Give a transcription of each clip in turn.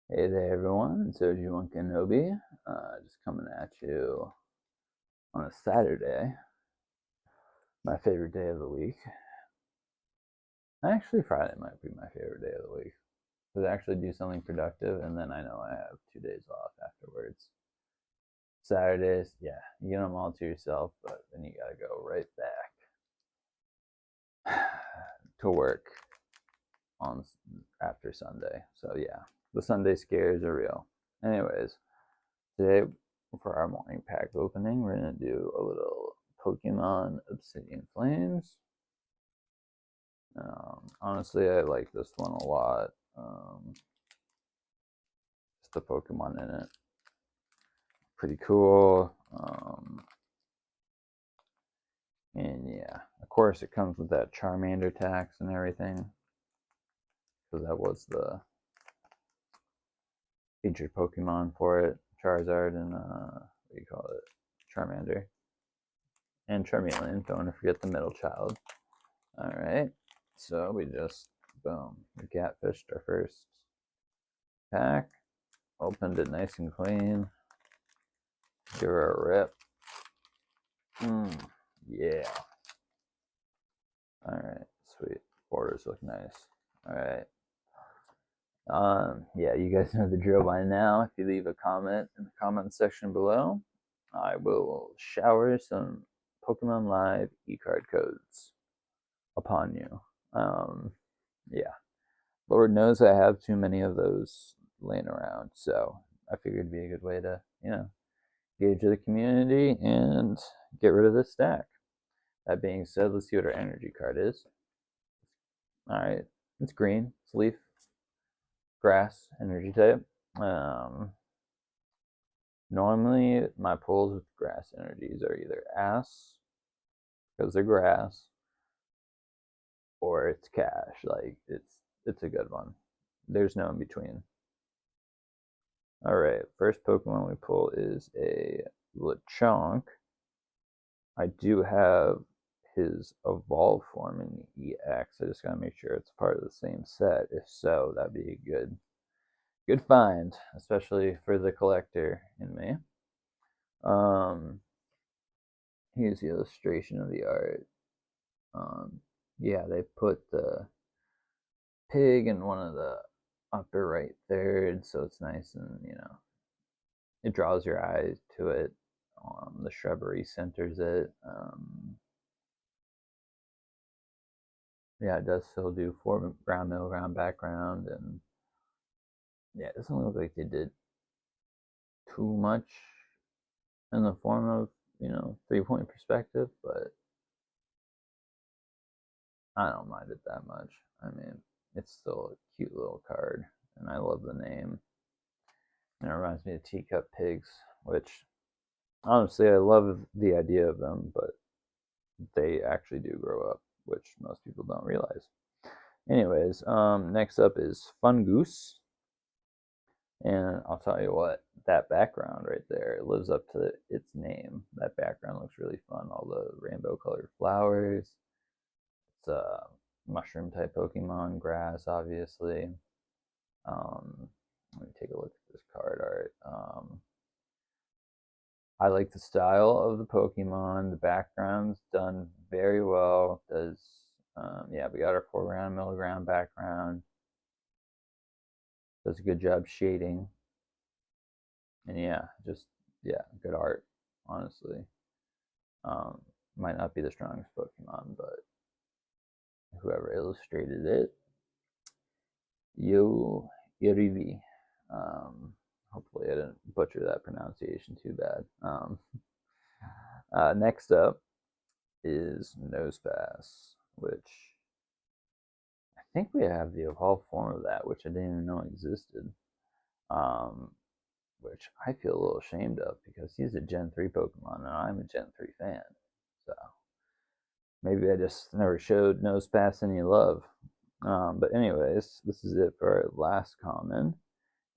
Hey there, everyone. It's OG1 Kenobi, just coming at you on a Saturday, my favorite day of the week. Actually, Friday might be my favorite day of the week because I actually do something productive, and then I know I have 2 days off afterwards. Saturdays, yeah, you get them all to yourself, but then you gotta go right back to work on after Sunday. So yeah, the Sunday scares are real. Anyways, today for our morning pack opening, we're gonna do a little Pokemon Obsidian Flames. Honestly, I like this one a lot. Just the Pokemon in it, pretty cool. And yeah, of course, it comes with that Charmander tax and everything, because that was the featured Pokemon for it. Charizard and what do you call it? Charmander and Charmeleon. Don't want to forget the middle child. All right, so we just boom, we catfished our first pack. Opened it nice and clean. Give her a rip. Yeah. All right, sweet. Borders look nice. All right. Yeah, you guys know the drill by now. If you leave a comment in the comment section below, I will shower some Pokemon Live e-card codes upon you. Yeah. Lord knows I have too many of those laying around, so I figured it'd be a good way to, gauge the community and get rid of this stack. That being said, let's see what our energy card is. All right, it's green. It's leaf, grass, energy type. Normally, my pulls with grass energies are either ass because they're grass, or it's cash. Like it's a good one. There's no in between. All right, first Pokemon we pull is a Lechonk. I do have his evolve form in the EX. I just gotta make sure it's part of the same set. If so, that'd be a good find, especially for the collector in me. Here's the illustration of the art. Yeah, they put the pig in one of the upper right thirds, so it's nice and it draws your eyes to it. The shrubbery centers it. Yeah, it does still do foreground, middle ground, background, and yeah, it doesn't look like they did too much in the form of 3-point perspective, but I don't mind it that much. I mean, it's still a cute little card, and I love the name. And it reminds me of Teacup Pigs, which honestly I love the idea of them, but they actually do grow up, which most people don't realize. Anyways, next up is Fungoose. And I'll tell you what, that background right there lives up to its name. That background looks really fun. All the rainbow colored flowers. It's a mushroom type Pokemon, grass, obviously. Let me take a look at this card art. I like the style of the Pokemon. The background's done very well. Yeah, we got our foreground, middle ground, background. Does a good job shading. And yeah, good art, honestly. Might not be the strongest Pokemon, but whoever illustrated it, Yo Irivi. Hopefully, I didn't butcher that pronunciation too bad. Next up is Nosepass, which I think we have the evolved form of that, which I didn't even know existed. Which I feel a little ashamed of because he's a Gen 3 Pokemon and I'm a Gen 3 fan. So maybe I just never showed Nosepass any love. But anyways, this is it for our last common.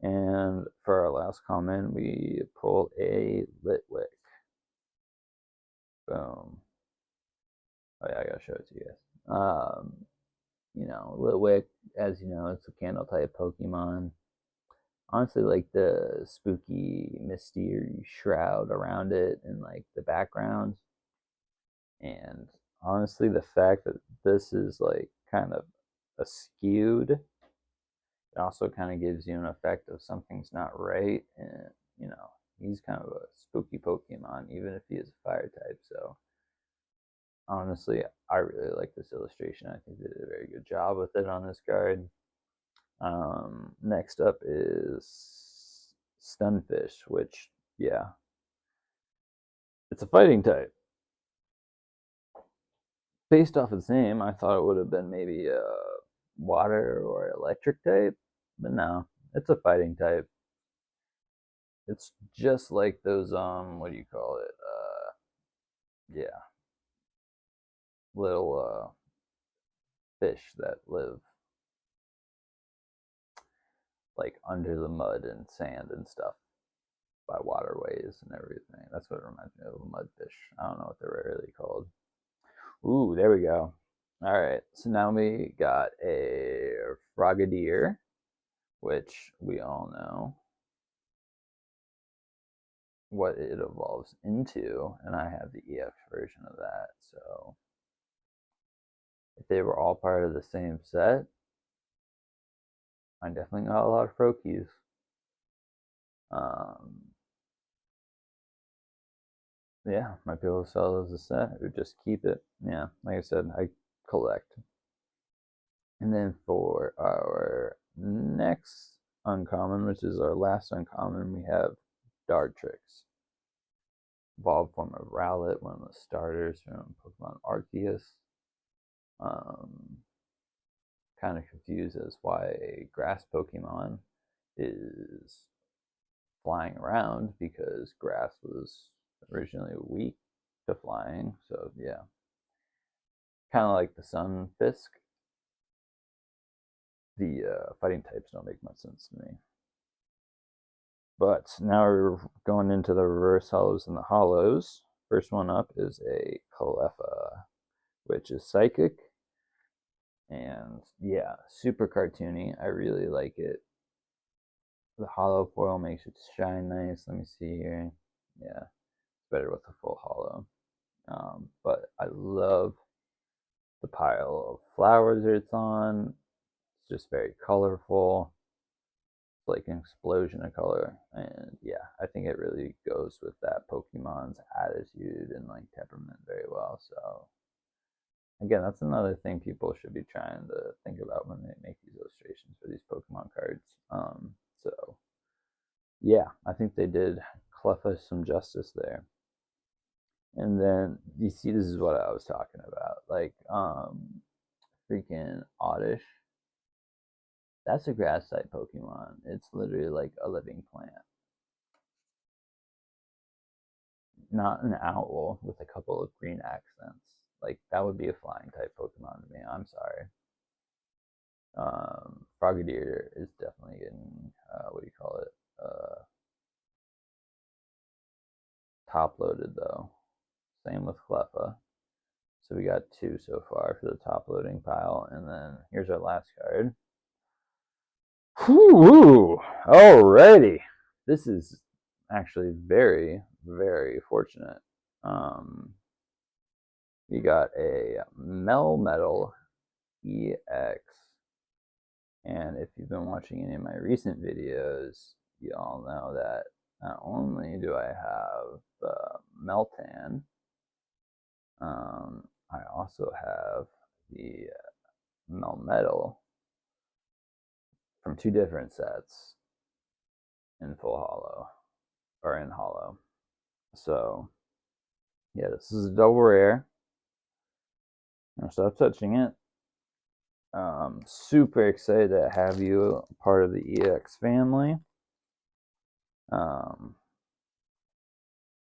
And for our last common, we pull a Litwick. Boom. Oh yeah, I gotta show it to you guys. Litwick, as you know, it's a candle type Pokemon. honestly like the spooky, misty shroud around it and like the background. And honestly, the fact that this is like kind of askewed, it also kind of gives you an effect of something's not right. And you know, he's kind of a spooky Pokemon, even if he is a fire type. So honestly, I really like this illustration. I think they did a very good job with it on this card. Next up is Stunfish, which, yeah, it's a fighting type. Based off its name, I thought it would have been maybe a water or electric type, but no, it's a fighting type. It's just like those, what do you call it? Yeah, little fish that live like under the mud and sand and stuff by waterways and everything. That's what it reminds me of, a mudfish. I don't know what they're really called. Ooh, there we go. All right, so now we got a Frogadier, which we all know what it evolves into, and I have the EX version of that. So if they were all part of the same set, I definitely got a lot of Froakies. Yeah, might be able to sell it as a set or just keep it. Yeah, like I said, I collect. And then for our next uncommon, which is our last uncommon, we have Dartrix. Evolved form of Rowlet, one of the starters from Pokemon Arceus. Kind of confused as why a grass Pokemon is flying around, because grass was originally weak to flying. So yeah, kind of like the Sunfisk. The fighting types don't make much sense to me. But now we're going into the reverse hollows and the hollows. First one up is a Cleffa, which is psychic. And yeah, super cartoony. I really like it. The hollow foil makes it shine nice. Let me see here. Yeah, it's better with the full hollow. But I love the pile of flowers that it's on. It's just very colorful. It's like an explosion of color. And yeah, I think it really goes with that Pokemon's attitude and like temperament very well. So again, that's another thing people should be trying to think about when they make these illustrations for these Pokemon cards. So yeah, I think they did Cleffa some justice there. And then you see, this is what I was talking about, like freaking Oddish. That's a grass type Pokemon. It's literally like a living plant, not an owl with a couple of green accents. Like that would be a flying type Pokemon to me. I'm sorry. Frogadier is definitely getting what do you call it? Top loaded though. Same with Cleffa. So we got two so far for the top loading pile, and then here's our last card. Whoo! Alrighty, this is actually very, very fortunate. We got a Melmetal EX, and if you've been watching any of my recent videos, you all know that not only do I have the Meltan, I also have the Melmetal from two different sets in full hollow, or in hollow. So yeah, this is a double rare. I'll stop touching it. Super excited to have you part of the EX family.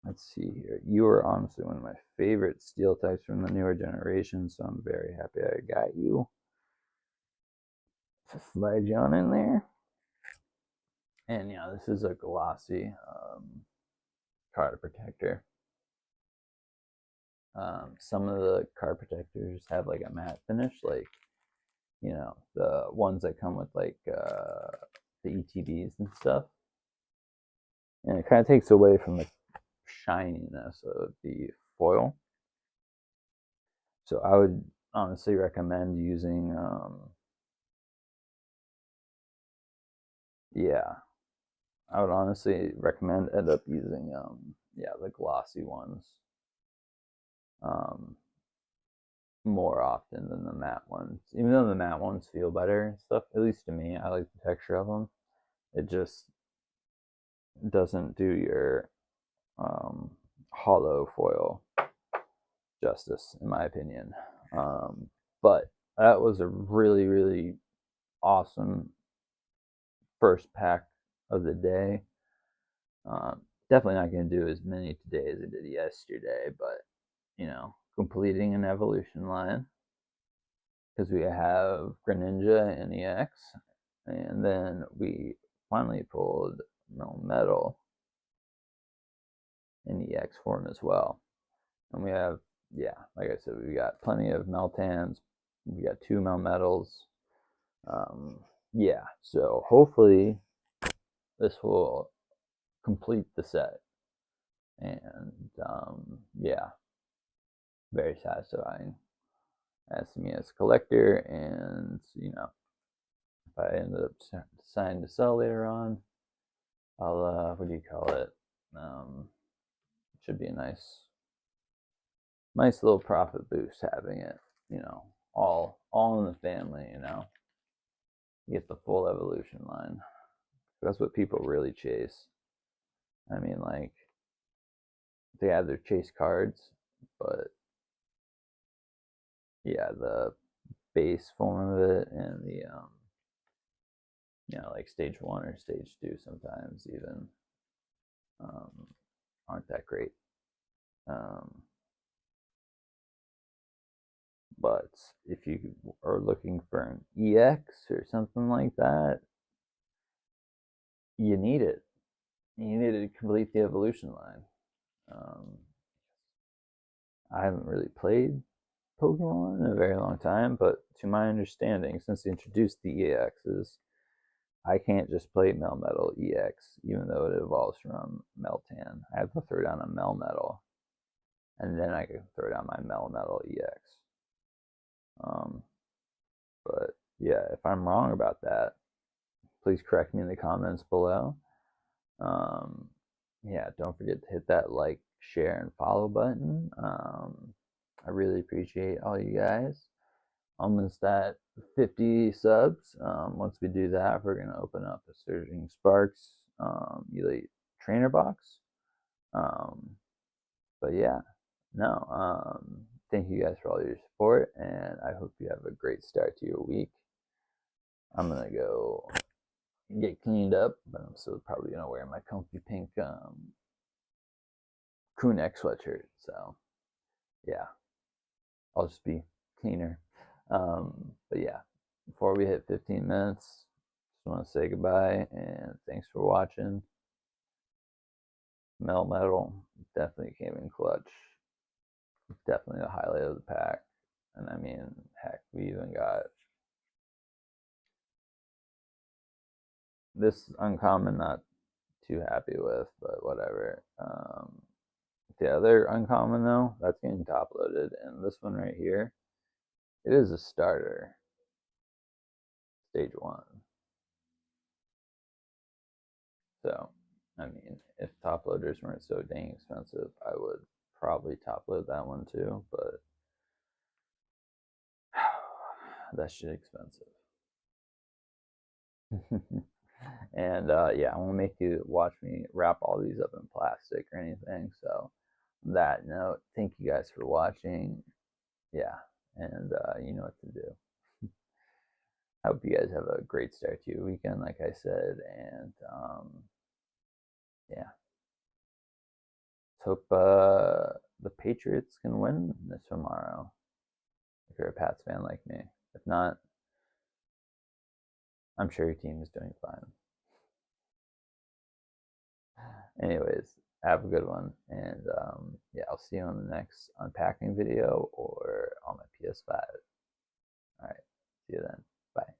Let's see here. You are honestly one of my favorite steel types from the newer generation, so I'm very happy I got you. Just slide you on in there. And yeah, this is a glossy card protector. Some of the card protectors have like a matte finish, like, you know, the ones that come with like the ETBs and stuff, and it kind of takes away from the shininess of the foil. So I would honestly recommend using, yeah, I would honestly recommend end up using, yeah, the glossy ones more often than the matte ones. Even though the matte ones feel better and stuff, at least to me, I like the texture of them. It just doesn't do your hollow foil justice, in my opinion. But that was a really, really awesome first pack of the day. Definitely not going to do as many today as I did yesterday, but you know, completing an evolution line because we have Greninja and EX, and then we finally pulled Melmetal in EX form as well. And we have, yeah, like I said, we got plenty of Meltans. We got 2 Melmetals. Yeah, so hopefully this will complete the set. And yeah, very satisfying as me as a collector. And you know, if I end up deciding to sell later on, I'll what do you call it? It should be a nice little profit boost having it, you know, all in the family, you know. You get the full evolution line. That's what people really chase. I mean, like, they have their chase cards, but yeah, the base form of it and the you know, like stage 1 or stage 2 sometimes even aren't that great. But if you are looking for an EX or something like that, you need it. You need it to complete the evolution line. I haven't really played Pokemon in a very long time, but to my understanding, since they introduced the EXs, I can't just play Melmetal EX, even though it evolves from Meltan. I have to throw down a Melmetal, and then I can throw down my Melmetal EX. But yeah, if I'm wrong about that, please correct me in the comments below. Yeah, don't forget to hit that like, share, and follow button. I really appreciate all you guys. Almost at 50 subs. Once we do that, we're gonna open up a Surging Sparks Elite Trainer box. But yeah, no. Thank you guys for all your support, and I hope you have a great start to your week. I'm gonna go get cleaned up, but I'm still probably gonna wear my comfy pink crew neck sweatshirt. So yeah, I'll just be cleaner. But yeah, before we hit 15 minutes, just want to say goodbye and thanks for watching. Melmetal definitely came in clutch. Definitely the highlight of the pack. And I mean, heck, we even got this uncommon, not too happy with, but whatever. The other uncommon though, that's getting top loaded, and this one right here, it is a starter, stage 1. So, I mean, if top loaders weren't so dang expensive, I would probably top load that one too, but that shit expensive. And yeah, I won't make you watch me wrap all these up in plastic or anything. So, on that note, thank you guys for watching. Yeah, and you know what to do. I hope you guys have a great start to your weekend, like I said, and yeah. Let's hope the Patriots can win this tomorrow. If you're a Pats fan like me, if not, I'm sure your team is doing fine. Anyways, have a good one, and yeah, I'll see you on the next unpacking video or on my PS5. All right, see you then. Bye.